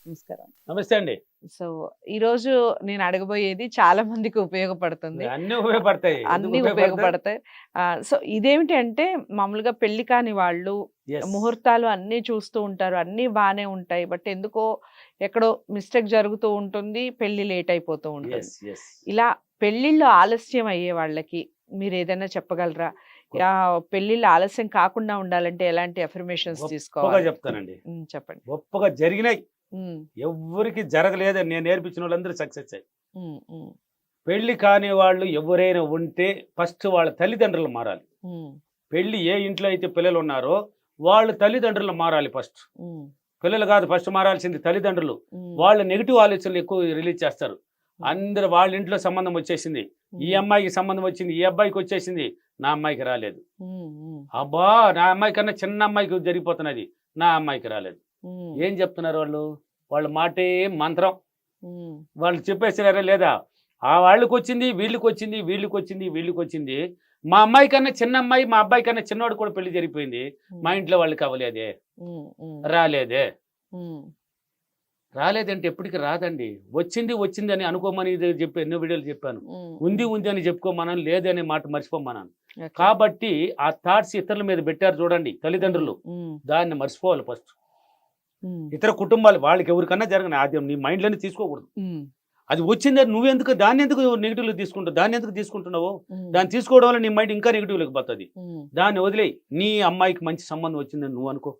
నమస్కారం. నమస్తే అండి. సో, ఈరోజు నేను అడగబోయేది చాలా మందికి ఉపయోగపడుతుంది. అన్నీ ఉపయోగపడతాయి. ఎందుకు అన్నీ ఉపయోగపడతాయి? ఉపయోగపడతాయి. సో, ఇదేమిటి అంటే మామూలుగా పెళ్లి కాని వాళ్ళు యెస్. ముహూర్తాలు అన్నీ చూస్తూ ఉంటారు. అన్నీ బానే ఉంటాయి. బట్ ఎందుకో ఎక్కడో మిస్టేక్ జరుగుతూ ఉంటుంది. పెళ్లి లేట్ అయిపోతూ ఉంటుంది. యెస్. యెస్. ఇలా పెళ్ళిళ్ళు ఆలస్యం అయ్యే వాళ్ళకి మీరేదైనా చెప్పగలరా? పెళ్ళిళ్ళు ఆలస్యం కాకుండా ఉండాలంటే ఎలాంటి అఫర్మేషన్స్ గొప్పగా తీసుకోవాలి? చెప్తానండి. చెప్పండి. గొప్పగా జరిగినాయి. హ్మ్. ఎవ్వరికి జరగలేదని నేను నేర్పించిన వాళ్ళందరూ సక్సెస్ అయ్యారు. హ్మ్. హ్మ్. పెళ్లి కాని వాళ్ళు ఎవరైనా ఉంటే ఫస్ట్ వాళ్ళ తల్లిదండ్రులు మారాలి. హ్మ్. పెళ్లి ఏ ఇంట్లో అయితే పిల్లలు ఉన్నారో వాళ్ళ తల్లిదండ్రులు మారాలి ఫస్ట్. హ్మ్. పిల్లలు కాదు ఫస్ట్ మారాల్సింది తల్లిదండ్రులు. హ్మ్. వాళ్ళ నెగిటివ్ ఆలోచనలు ఎక్కువ రిలీజ్ చేస్తారు. అందరు వాళ్ళ ఇంట్లో సంబంధం వచ్చేసింది. ఈ అమ్మాయికి సంబంధం వచ్చింది, ఈ అబ్బాయికి వచ్చేసింది, నా అమ్మాయికి రాలేదు. అబ్బా నా అమ్మాయి కన్నా చిన్న అమ్మాయికి జరిగిపోతున్నది, నా అమ్మాయికి రాలేదు. ఏం చెప్తున్నారు వాళ్ళు? వాళ్ళ మాటే మంత్రం. వాళ్ళు చెప్పేసినారా లేదా? ఆ వాళ్ళకి వచ్చింది, వీళ్ళకి వచ్చింది, వీళ్ళకి వచ్చింది, వీళ్ళకి వచ్చింది. మా అమ్మాయి కన్నా చిన్న అమ్మాయి, మా అబ్బాయి కన్నా చిన్నవాడు కూడా పెళ్లి జరిగిపోయింది. మా ఇంట్లో వాళ్ళకి అవ్వలేదే, రాలేదే. రాలేదంటే ఎప్పటికి రాదండి. వచ్చింది వచ్చింది అని అనుకోమని చెప్పి ఎన్నో వీడియోలు చెప్పాను. ఉంది ఉంది అని చెప్పుకోమన్నాను, లేదనే మాట మర్చిపోమన్నాను. కాబట్టి ఆ థాట్స్ ఇతరుల మీద పెట్టారు చూడండి తల్లిదండ్రులు, దాన్ని మర్చిపోవాలి ఫస్ట్. ఇతర కుటుంబాలు వాళ్ళకి ఎవరికన్నా జరగని ఆద్యం నీ మైండ్లోనే తీసుకోకూడదు. అది వచ్చిందని నువ్వెందుకు దాన్ని ఎందుకు నెగిటివ్లో తీసుకుంటావు? దాన్ని ఎందుకు తీసుకుంటున్నావు? దాన్ని తీసుకోవడం వల్ల నీ మైండ్ ఇంకా నెగిటివ్లోకి పోతుంది. దాన్ని వదిలేయి. నీ అమ్మాయికి మంచి సంబంధం వచ్చిందని నువ్వు అనుకో.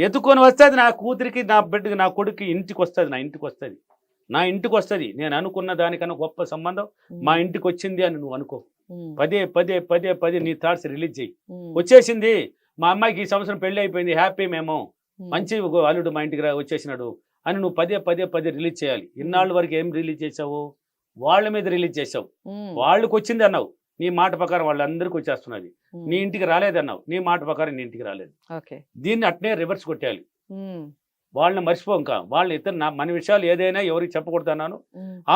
ఎత్తుకొని వస్తుంది నా కూతురికి, నా బిడ్డకి, నా కొడుకు ఇంటికి వస్తుంది, నా ఇంటికి వస్తుంది, నా ఇంటికి వస్తుంది. నేను అనుకున్న దానికన్నా గొప్ప సంబంధం మా ఇంటికి వచ్చింది అని నువ్వు అనుకో. పదే పదే పదే పదే నీ థాట్స్ రిలీజ్ చేయి. వచ్చేసింది మా అమ్మాయికి ఈ సంవత్సరం పెళ్లి అయిపోయింది, హ్యాపీ మేము, మంచి అల్లుడు మా ఇంటికి వచ్చేసినాడు అని నువ్వు పదే పదే పదే రిలీజ్ చేయాలి. ఇన్నాళ్ళ వరకు ఏం రిలీజ్ చేసావు? వాళ్ళ మీద రిలీజ్ చేసావు. వాళ్ళకి వచ్చింది అన్నావు, నీ మాట ప్రకారం వాళ్ళందరికీ వచ్చేస్తున్నది. నీ ఇంటికి రాలేదన్నావు, నీ మాట ప్రకారం నీ ఇంటికి రాలేదు. దీన్ని అట్నే రివర్స్ కొట్టేయాలి. వాళ్ళని మర్చిపో. ఇంకా వాళ్ళని ఇతర మన విషయాలు ఏదైనా ఎవరికి చెప్పకూడదన్నాను.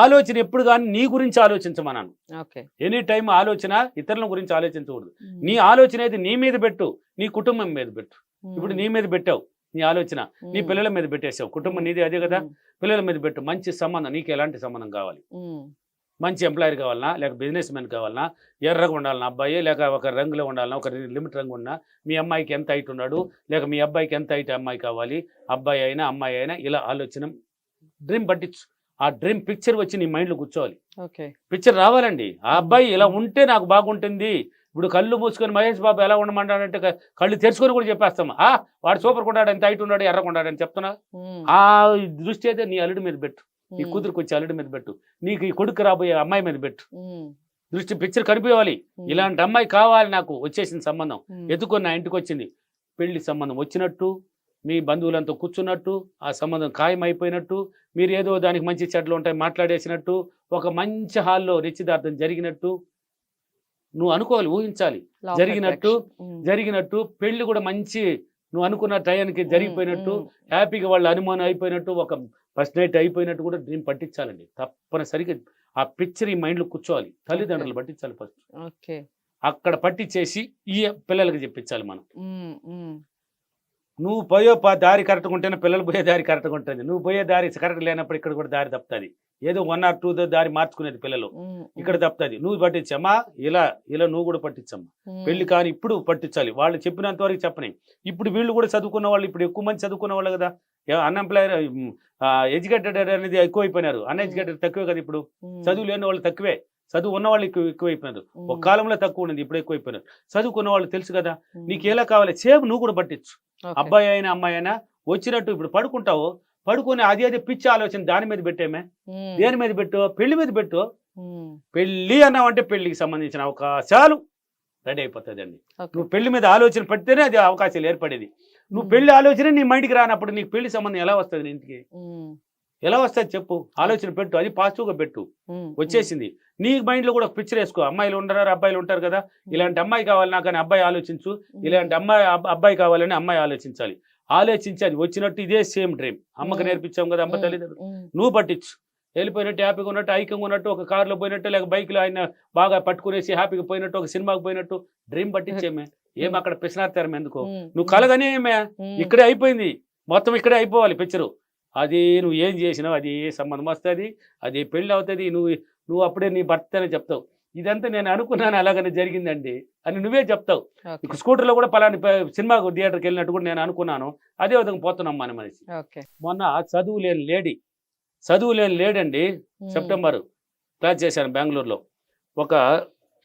ఆలోచన ఎప్పుడు కానీ నీ గురించి ఆలోచించమన్నాను. ఎనీ టైం ఆలోచన ఇతరుల గురించి ఆలోచించకూడదు. నీ ఆలోచన అయితే నీ మీద పెట్టు, నీ కుటుంబం మీద పెట్టు. ఇప్పుడు నీ మీద పెట్టావు నీ ఆలోచన, నీ పిల్లల మీద పెట్టేసావు. కుటుంబం నీది అదే కదా, పిల్లల మీద పెట్టు. మంచి సంబంధం, నీకు ఎలాంటి సంబంధం కావాలి? మంచి ఎంప్లాయర్ కావాలన్నా, లేక బిజినెస్ మ్యాన్ కావాలన్నా, ఎర్రగా ఉండాలన్నా అబ్బాయి, లేక ఒక రంగులో ఉండాలన్నా, ఒక లిమిట్ రంగు ఉన్నా, మీ అమ్మాయికి ఎంత హైట్ ఉన్నాడు, లేక మీ అబ్బాయికి ఎంత హైట్ అమ్మాయి కావాలి, అబ్బాయి అయినా అమ్మాయి అయినా, ఇలా ఆలోచన డ్రీమ్ పట్టించు. ఆ డ్రీమ్ పిక్చర్ వచ్చి నీ మైండ్లో కూర్చోవాలి. పిక్చర్ రావాలండి. ఆ అబ్బాయి ఇలా ఉంటే నాకు బాగుంటుంది. ఇప్పుడు కళ్ళు మూసుకొని మహేష్ బాబు ఎలా ఉండమంటాడంటే కళ్ళు తెరుచుకొని కూడా చెప్పేస్తాం, వాడు సూపర్ కొన్నాడు, ఎంత హైట్ ఉన్నాడు, ఎర్రగొండాడు అని చెప్తున్నా. ఆ దృష్టి అయితే నీ అల్లుడి మీద పెట్టు, నీ కూతురికి వచ్చి అల్లుడి మీద పెట్టు, నీకు ఈ కొడుకు రాబోయే అమ్మాయి మీద పెట్టు. దృష్టి పిక్చర్ కనిపించాలి. ఇలాంటి అమ్మాయి కావాలి నాకు, వచ్చేసిన సంబంధం ఎత్తుకొని నా ఇంటికి వచ్చింది, పెళ్లి సంబంధం వచ్చినట్టు, మీ బంధువులంతా కూర్చున్నట్టు, ఆ సంబంధం ఖాయం అయిపోయినట్టు, మీరు ఏదో దానికి మంచి చెడ్లు ఉంటాయి మాట్లాడేసినట్టు, ఒక మంచి హాల్లో నిశ్చితార్థం జరిగినట్టు నువ్వు అనుకోవాలి, ఊహించాలి. జరిగినట్టు పెళ్లి కూడా మంచి నువ్వు అనుకున్న టయానికి జరిగిపోయినట్టు, హ్యాపీగా వాళ్ళ అనుమానం అయిపోయినట్టు, ఒక ఫస్ట్ నైట్ అయిపోయినట్టు కూడా డ్రీమ్ పట్టించాలండి. తప్పనిసరిగా ఆ పిక్చర్ ఈ మైండ్లో కూర్చోవాలి. తల్లిదండ్రులు పట్టించాలి ఫస్ట్. అక్కడ పట్టించేసి ఈ పిల్లలకి చెప్పించాలి మనం. నువ్వు పోయే దారి కరెక్ట్గా ఉంటేనే పిల్లలు పోయే దారి కరెక్ట్గా ఉంటుంది. నువ్వు పోయే దారి కరెక్ట్ లేనప్పుడు ఇక్కడ కూడా దారి తప్పుతుంది. ఏదో 1 or 2 దారి మార్చుకునేది పిల్లలు, ఇక్కడ తప్పుతుంది. నువ్వు పట్టించమ్మా, ఇలా ఇలా నువ్వు కూడా పట్టించమ్మా. పెళ్లి కానీ ఇప్పుడు పట్టించాలి. వాళ్ళు చెప్పినంత వరకు చెప్పని. ఇప్పుడు వీళ్ళు కూడా చదువుకున్న వాళ్ళు, ఇప్పుడు ఎక్కువ మంది చదువుకున్న వాళ్ళు కదా, అన్ఎంప్లాయర్ ఎడ్యుకేటెడ్ అనేది ఎక్కువైపోయినారు, అన్ఎడ్యుకేటెడ్ తక్కువే కదా. ఇప్పుడు చదువు లేని వాళ్ళు తక్కువే, చదువు ఉన్న వాళ్ళు ఎక్కువైపోయినారు. ఒక కాలంలో తక్కువ ఉన్నది, ఇప్పుడు ఎక్కువైపోయినారు. చదువుకున్న వాళ్ళు తెలుసు కదా, నీకు ఎలా కావాలి సేమ్ నువ్వు కూడా పట్టించు. అబ్బాయి అయినా అమ్మాయి అయినా వచ్చినట్టు ఇప్పుడు పడుకుంటావు, పడుకొని అదే పిచ్చి ఆలోచన దాని మీద పెట్టేమే. దేని మీద పెట్టు? పెళ్లి మీద పెట్టు. పెళ్లి అన్నావంటే పెళ్లికి సంబంధించిన అవకాశాలు రెడీ అయిపోతుంది అండి. నువ్వు పెళ్లి మీద ఆలోచన పెడితేనే అది అవకాశాలు ఏర్పడేది. నువ్వు పెళ్లి ఆలోచన నీ మైండ్కి రానప్పుడు నీకు పెళ్లి సంబంధం ఎలా వస్తుంది? ఇంటికి ఎలా వస్తుంది చెప్పు? ఆలోచన పెట్టు, అది పాజిటివ్గా పెట్టు. వచ్చేసింది. నీ మైండ్లో కూడా ఒక పిక్చర్ వేసుకో. అమ్మాయిలు ఉంటారు, అబ్బాయిలు ఉంటారు కదా, ఇలాంటి అమ్మాయి కావాలి నాకు అని అబ్బాయి ఆలోచించు, ఇలాంటి అబ్బాయి కావాలని అమ్మాయి ఆలోచించాలి. ఆలోచించి అది వచ్చినట్టు ఇదే సేమ్ డ్రీమ్. అమ్మకి నేర్పించాం కదా, అమ్మ తల్లిదండ్రులు. నువ్వు పట్టించు. వెళ్ళిపోయినట్టు, హ్యాపీగా ఉన్నట్టు, ఐక్యంగా ఉన్నట్టు, ఒక కారులో పోయినట్టు, లేక బైక్లో ఆయన బాగా పట్టుకునేసి హ్యాపీగా పోయినట్టు, ఒక సినిమాకి పోయినట్టు డ్రీమ్ పట్టించేమే. ఏమి అక్కడ పిసినారు తెరం ఎందుకు? నువ్వు కలగనేమే, ఇక్కడే అయిపోయింది మొత్తం, ఇక్కడే అయిపోవాలి పిక్చరు. అది నువ్వు ఏం చేసినావు, అది ఏ సంబంధం వస్తుంది, అది పెళ్ళి అవుతుంది, నువ్వు అప్పుడే నీ భర్త అని చెప్తావు. ఇదంతా నేను అనుకున్నాను అలాగనే జరిగిందండి అని నువ్వే చెప్తావు. ఓకే. స్కూటర్లో కూడా పలాని సినిమా థియేటర్కి వెళ్ళినట్టు కూడా నేను అనుకున్నాను. అదే విధంగా పోతున్నాం మన మనిషి. ఓకే. మొన్న చదువు లేని లేడీ అండి, సెప్టెంబర్ క్లాస్ చేశాను బెంగళూరులో. ఒక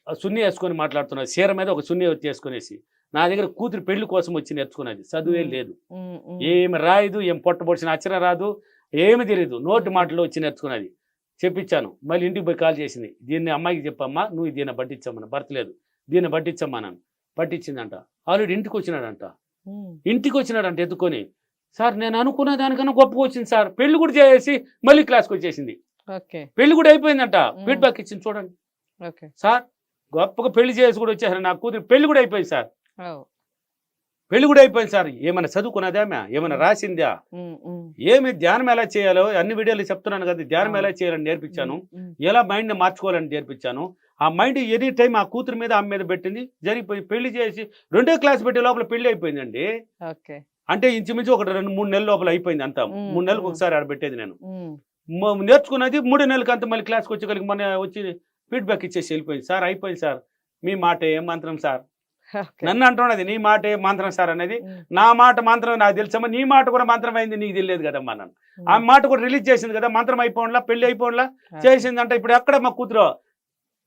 సున్ని వేసుకొని మాట్లాడుతున్నది, చీర మీద ఒక సున్ని చేసుకునేసి నా దగ్గర కూతురు పెళ్లి కోసం వచ్చి నేర్చుకున్నది. చదువే లేదు, ఏమి రాయదు, ఏం పొట్టబొడిచిన అక్షరం రాదు, ఏమి తెలియదు, నోటి మాటలో వచ్చి నేర్చుకున్నది. చెప్పించాను, మళ్ళీ ఇంటికి పోయి కాల్ చేసింది. దీన్ని అమ్మాయికి చెప్పమ్మా, నువ్వు దీన్ని పట్టించమ్మా, భర్త లేదు దీన్ని పట్టించమ్మా నన్ను. పట్టించిందంట. ఆల్రెడీ ఇంటికి వచ్చినాడంట ఎత్తుకొని. సార్ నేను అనుకున్న దానికన్నా గొప్పగా వచ్చింది సార్, పెళ్లి కూడా చేసి మళ్ళీ క్లాస్కి వచ్చేసింది. పెళ్లి కూడా అయిపోయిందంట. ఫీడ్బ్యాక్ ఇచ్చింది చూడండి. సార్ గొప్పగా పెళ్లి చేసి కూడా వచ్చేసారు, నా కూతురు పెళ్లి కూడా అయిపోయింది సార్, పెళ్లి కూడా అయిపోయింది సార్. ఏమైనా చదువుకున్నదామా, ఏమైనా రాసిందా, ఏమి ధ్యానం ఎలా చేయాలో అన్ని వీడియోలు చెప్తున్నాను కదా. ధ్యానం ఎలా చేయాలని నేర్పించాను, ఎలా మైండ్ని మార్చుకోవాలని నేర్పించాను. ఆ మైండ్ ఎనీ టైం ఆ కూతురు మీద ఆమె మీద పెట్టింది, జరిగిపోయి పెళ్లి చేసి 2వ క్లాస్ పెట్టే లోపల పెళ్లి అయిపోయిందండి. అంటే ఇంచుమించు ఒక 2-3 నెలల లోపల అయిపోయింది అంతా. 3 నెలలకు ఒకసారి ఆడ పెట్టేది నేను. నేర్చుకున్నది 3 నెలలకు అంతా మళ్ళీ క్లాస్కి వచ్చి మన వచ్చి ఫీడ్బ్యాక్ ఇచ్చేసి వెళ్ళిపోయింది. సార్ అయిపోయింది సార్, మీ మాట ఏం మంత్రం సార్. నన్ను అంటున్నది నీ మాట ఏ మంత్రం సార్ అనేది. నా మాట మంత్రం నాకు తెలుసమ్మా, నీ మాట కూడా మంత్రం అయింది నీకు తెలియదు కదమ్మా. నన్ను ఆ మాట కూడా రిలీజ్ చేసింది కదా, మంత్రం అయిపోవడంలా పెళ్లి అయిపోవడంలా చేసిందంట. ఇప్పుడు ఎక్కడ మా కూతురు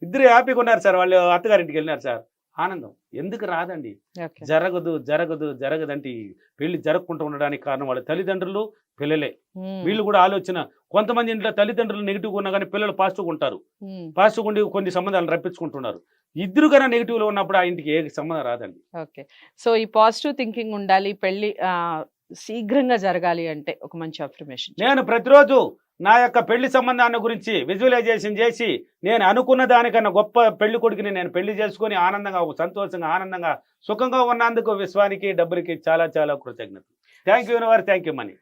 ఇద్దరు హ్యాపీగా ఉన్నారు సార్, వాళ్ళు అత్తగారింటికి వెళ్ళినారు సార్. ఆనందం ఎందుకు రాదండి? జరగదంటే పెళ్లి జరగకుండా ఉండడానికి కారణం వాళ్ళ తల్లిదండ్రులు, పిల్లలే. వీళ్ళు కూడా ఆలోచన, కొంతమంది ఇంట్లో తల్లిదండ్రులు నెగిటివ్గా ఉన్నా కానీ పిల్లలు పాజిటివ్గా ఉంటారు. పాజిటివ్గా ఉండి కొన్ని సంబంధాలు రప్పించుకుంటున్నారు. ఇద్దరు కన్నా నెగిటివ్లో ఉన్నప్పుడు ఆ ఇంటికి ఏ సంబంధం రాదండి. ఓకే. సో ఈ పాజిటివ్ థింకింగ్ ఉండాలి, పెళ్లి శీఘ్రంగా జరగాలి అంటే ఒక మంచి అఫర్మేషన్. నేను ప్రతిరోజు నా యొక్క పెళ్లి సంబంధాన్ని గురించి విజువలైజేషన్ చేసి నేను అనుకున్న దానికన్నా గొప్ప పెళ్లి కొడుకుని నేను పెళ్లి చేసుకొని ఆనందంగా, సంతోషంగా, ఆనందంగా, సుఖంగా ఉన్నందుకు విశ్వానికి, డబ్బులకి చాలా చాలా కృతజ్ఞతలు. Thank you universe, thank you money.